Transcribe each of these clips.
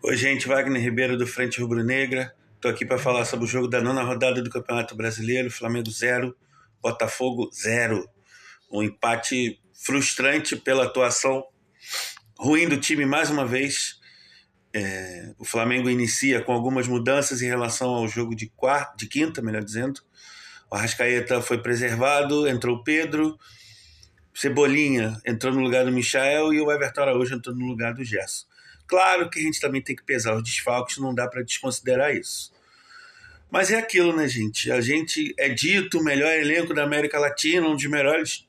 Oi, gente, Wagner Ribeiro do Frente Rubro-Negra. Estou aqui para falar sobre o jogo da nona rodada do Campeonato Brasileiro. Flamengo 0, Botafogo 0. Um empate frustrante pela atuação ruim do time mais uma vez. O Flamengo inicia com algumas mudanças em relação ao jogo de quinta, melhor dizendo. O Arrascaeta foi preservado, entrou o Pedro, Cebolinha entrou no lugar do Michael e o Everton Araújo entrou no lugar do Gerson. Claro que a gente também tem que pesar os desfalques, não dá para desconsiderar isso. Mas é aquilo, né, gente? A gente é dito o melhor elenco da América Latina, um dos melhores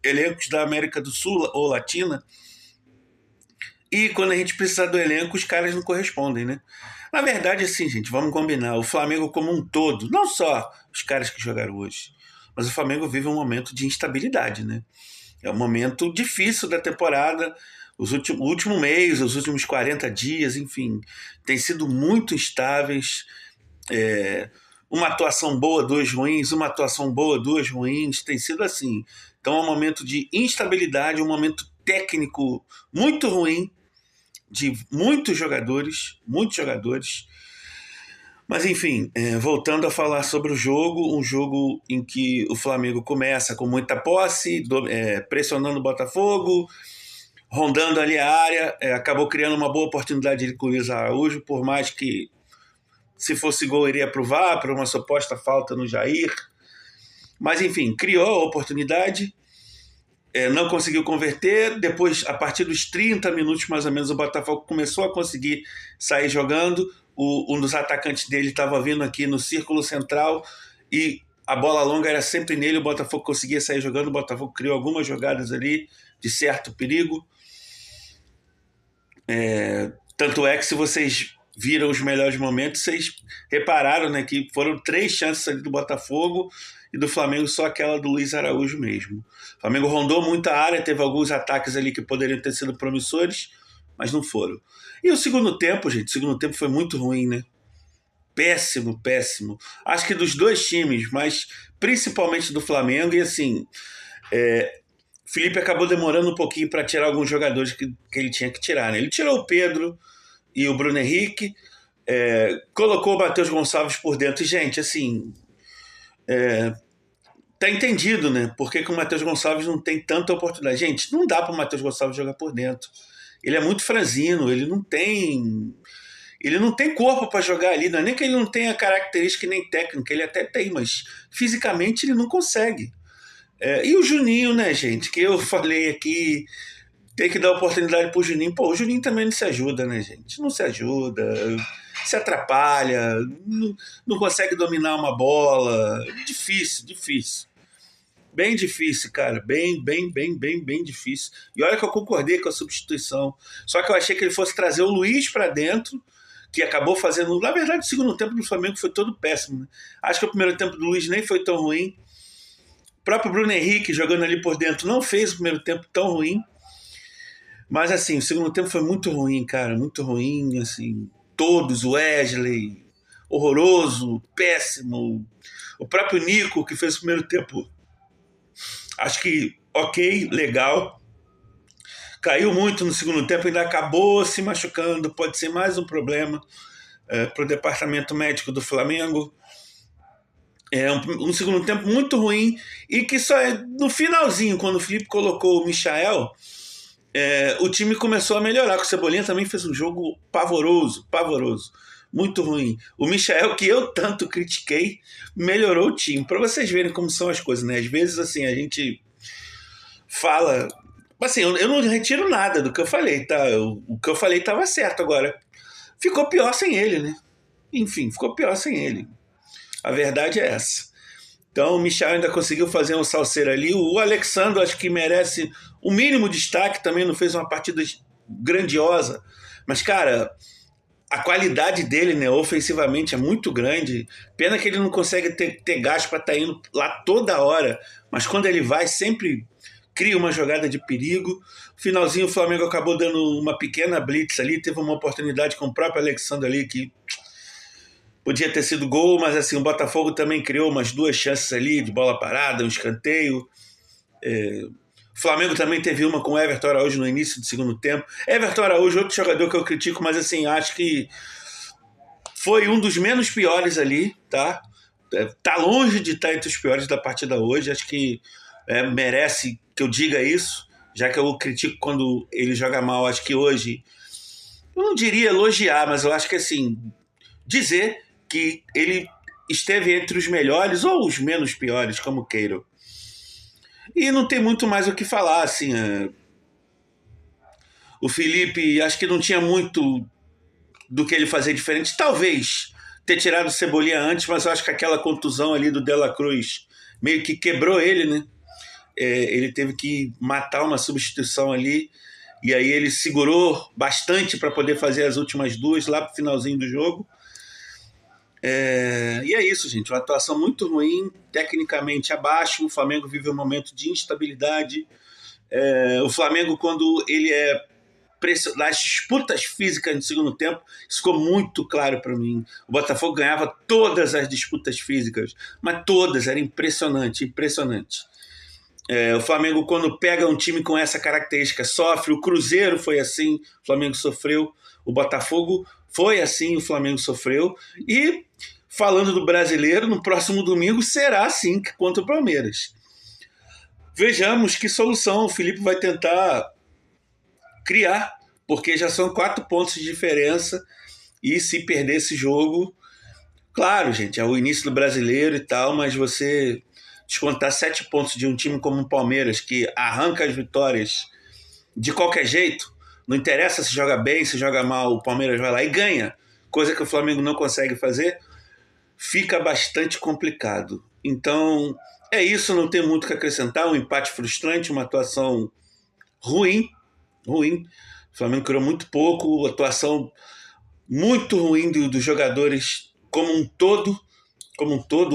elencos da América do Sul ou Latina. E quando a gente precisa do elenco, os caras não correspondem, né? Na verdade, assim, gente, vamos combinar. O Flamengo como um todo, não só os caras que jogaram hoje, mas o Flamengo vive um momento de instabilidade, né? É um momento difícil da temporada. O último mês, os últimos 40 dias, enfim, tem sido muito instáveis. Uma atuação boa, duas ruins, uma atuação boa, duas ruins, tem sido assim. Então é um momento de instabilidade, um momento técnico muito ruim, de muitos jogadores. Mas enfim, voltando a falar sobre o jogo, um jogo em que o Flamengo começa com muita posse, pressionando o Botafogo, rondando ali a área, acabou criando uma boa oportunidade com o Luiz Araújo, por mais que se fosse gol iria pro VAR, por uma suposta falta no Jair. Mas enfim, criou a oportunidade, não conseguiu converter. Depois, a partir dos 30 minutos mais ou menos, o Botafogo começou a conseguir sair jogando. Um dos atacantes dele estava vindo aqui no círculo central e a bola longa era sempre nele, o Botafogo conseguia sair jogando. O Botafogo criou algumas jogadas ali de certo perigo. Tanto é que, se vocês viram os melhores momentos, vocês repararam, né, que foram 3 chances ali do Botafogo e do Flamengo só aquela do Luiz Araújo mesmo. O Flamengo rondou muita área, teve alguns ataques ali que poderiam ter sido promissores, mas não foram. E o segundo tempo, gente, o segundo tempo foi muito ruim, né? Péssimo, péssimo. Acho que dos dois times, mas principalmente do Flamengo. E assim, Felipe acabou demorando um pouquinho para tirar alguns jogadores que ele tinha que tirar, né? Ele tirou o Pedro e o Bruno Henrique, colocou o Matheus Gonçalves por dentro. E, gente, assim, tá entendido, né? Por que o Matheus Gonçalves não tem tanta oportunidade? Gente, não dá para o Matheus Gonçalves jogar por dentro. Ele é muito franzino, ele não tem corpo para jogar ali. Não é nem que ele não tenha característica nem técnica, ele até tem, mas fisicamente ele não consegue. E o Juninho, né, gente? Que eu falei aqui, tem que dar oportunidade pro Juninho. Pô, o Juninho também não se ajuda, né, gente? Não se ajuda, se atrapalha, não consegue dominar uma bola. Difícil, difícil. Bem difícil, cara. Bem difícil. E olha que eu concordei com a substituição. Só que eu achei que ele fosse trazer o Luiz para dentro, que acabou fazendo. Na verdade, o segundo tempo do Flamengo foi todo péssimo, né? Acho que o primeiro tempo do Luiz nem foi tão ruim. O próprio Bruno Henrique, jogando ali por dentro, não fez o primeiro tempo tão ruim. Mas assim, o segundo tempo foi muito ruim, cara. Muito ruim, assim. Todos, o Wesley, horroroso, péssimo. O próprio Nico, que fez o primeiro tempo, acho que ok, legal. Caiu muito no segundo tempo, ainda acabou se machucando. Pode ser mais um problema para o departamento médico do Flamengo. Um segundo tempo muito ruim e que só no finalzinho, quando o Felipe colocou o Michael, o time começou a melhorar. Com o Cebolinha também fez um jogo pavoroso, pavoroso. Muito ruim. O Michael, que eu tanto critiquei, melhorou o time. Para vocês verem como são as coisas, né? Às vezes, assim, a gente fala. Assim, eu não retiro nada do que eu falei, tá? O que eu falei estava certo. Agora, ficou pior sem ele, né? Enfim, ficou pior sem ele. A verdade é essa. Então, o Michel ainda conseguiu fazer um salseiro ali. O Alexandre, acho que merece o mínimo destaque, também não fez uma partida grandiosa. Mas, cara, a qualidade dele, né, ofensivamente é muito grande. Pena que ele não consegue ter gás para estar indo lá toda hora. Mas quando ele vai, sempre cria uma jogada de perigo. No finalzinho, o Flamengo acabou dando uma pequena blitz ali. Teve uma oportunidade com o próprio Alexandre ali que podia ter sido gol, mas assim, o Botafogo também criou umas 2 chances ali de bola parada, um escanteio. O Flamengo também teve uma com o Everton Araújo no início do segundo tempo. Everton Araújo, outro jogador que eu critico, mas assim, acho que foi um dos menos piores ali, tá? Tá longe de estar entre os piores da partida hoje. Acho que merece que eu diga isso, já que eu critico quando ele joga mal. Acho que hoje, eu não diria elogiar, mas eu acho que assim, dizer que ele esteve entre os melhores ou os menos piores, como queiram. E não tem muito mais o que falar, assim. O Felipe, acho que não tinha muito do que ele fazer diferente. Talvez ter tirado o Cebolinha antes, mas eu acho que aquela contusão ali do De La Cruz meio que quebrou ele, né? Ele teve que matar uma substituição ali, e aí ele segurou bastante para poder fazer as últimas duas lá pro finalzinho do jogo. E é isso, gente. Uma atuação muito ruim, tecnicamente abaixo. O Flamengo vive um momento de instabilidade. O Flamengo, quando ele nas disputas físicas no segundo tempo, isso ficou muito claro para mim. O Botafogo ganhava todas as disputas físicas, mas todas, era impressionante, impressionante. O Flamengo, quando pega um time com essa característica, sofre. O Cruzeiro foi assim, o Flamengo sofreu. O Botafogo foi assim, o Flamengo sofreu. E, falando do brasileiro, no próximo domingo será assim contra o Palmeiras. Vejamos que solução o Felipe vai tentar criar, porque já são 4 pontos de diferença, e se perder esse jogo, claro, gente, é o início do brasileiro e tal, mas você descontar 7 pontos de um time como o Palmeiras, que arranca as vitórias de qualquer jeito, não interessa se joga bem, se joga mal, o Palmeiras vai lá e ganha, coisa que o Flamengo não consegue fazer, fica bastante complicado. Então, é isso, não tem muito o que acrescentar, um empate frustrante, uma atuação ruim. O Flamengo criou muito pouco, atuação muito ruim dos jogadores como um todo.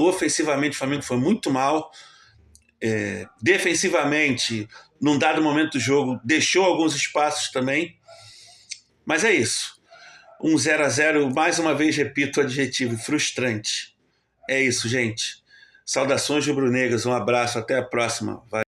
Ofensivamente o Flamengo foi muito mal. Defensivamente, num dado momento do jogo, deixou alguns espaços também. Mas é isso. 0-0, mais uma vez repito o adjetivo, frustrante. É isso, gente. Saudações rubro-negras, um abraço, até a próxima. Vai.